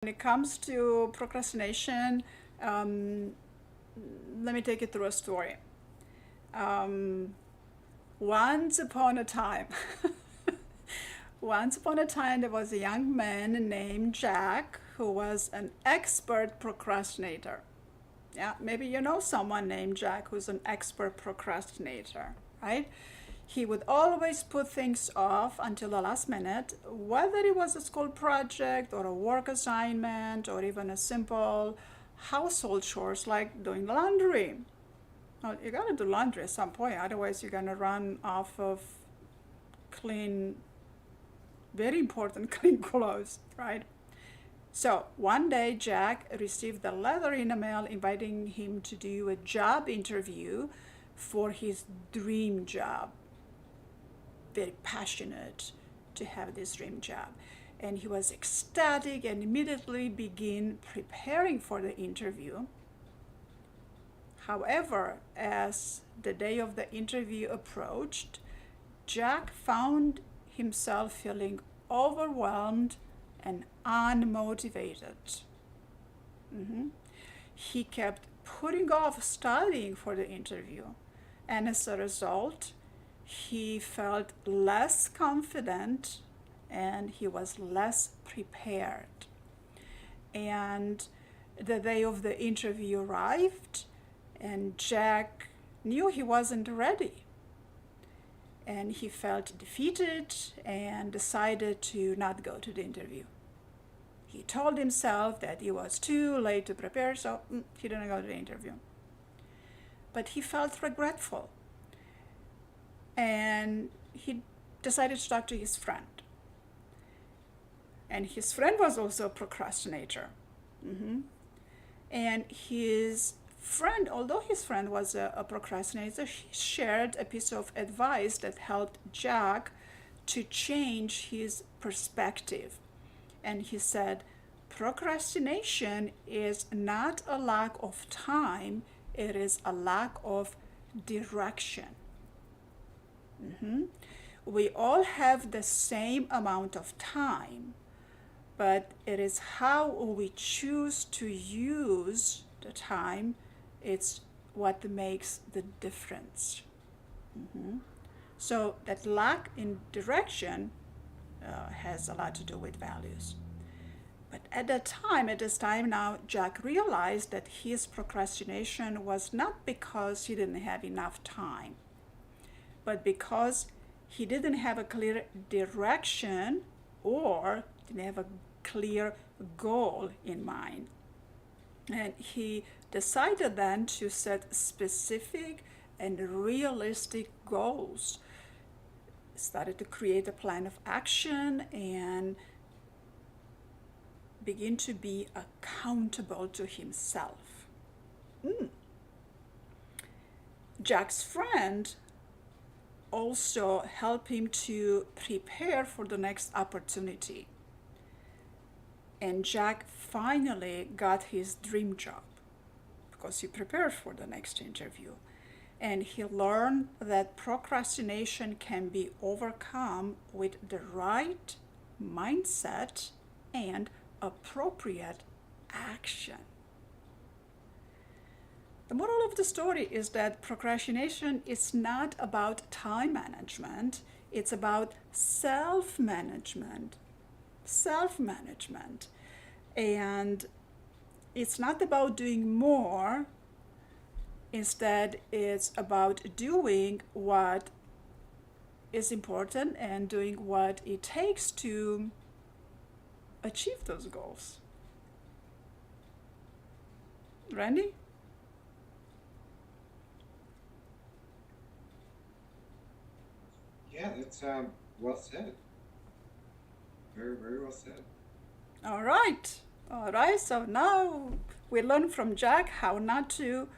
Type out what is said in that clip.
When it comes to procrastination, um, let me take you through a story. Um, once upon a time, once upon a time, there was a young man named Jack who was an expert procrastinator. Yeah, maybe you know someone named Jack who's an expert procrastinator, right? He would always put things off until the last minute, whether it was a school project or a work assignment or even a simple household chores like doing laundry. Well, you gotta do laundry at some point, otherwise you're gonna run off of clean, very important clean clothes, right? So one day, Jack received a letter in the mail inviting him to do a job interview for his dream job. Very passionate to have this dream job. And he was ecstatic and immediately began preparing for the interview. However, as the day of the interview approached, Jack found himself feeling overwhelmed and unmotivated. He kept putting off studying for the interview, and as a result, he felt less confident and he was less prepared. And the day of the interview arrived, and Jack knew he wasn't ready. And he felt defeated and decided to not go to the interview. He told himself that it was too late to prepare, so he didn't go to the interview. But he felt regretful, and he decided to talk to his friend. And his friend was also a procrastinator. And his friend, although his friend was a procrastinator, he shared a piece of advice that helped Jack to change his perspective. And he said, procrastination is not a lack of time, it is a lack of direction. We all have the same amount of time, but it is how we choose to use the time, it's what makes the difference. So that lack in direction has a lot to do with values. But at this time now, Jack realized that his procrastination was not because he didn't have enough time, but because he didn't have a clear direction or didn't have a clear goal in mind. And he decided then to set specific and realistic goals. Started to create a plan of action and begin to be accountable to himself. Jack's friend also helped him to prepare for the next opportunity. And Jack finally got his dream job because he prepared for the next interview. And he learned that procrastination can be overcome with the right mindset and appropriate action. The moral of the story is that procrastination is not about time management, it's about self-management. Self-management. And it's not about doing more, instead, it's about doing what is important and doing what it takes to achieve those goals. Randy? Yeah, that's well said. Very, very well said. All right. All right. So now we learn from Jack how not to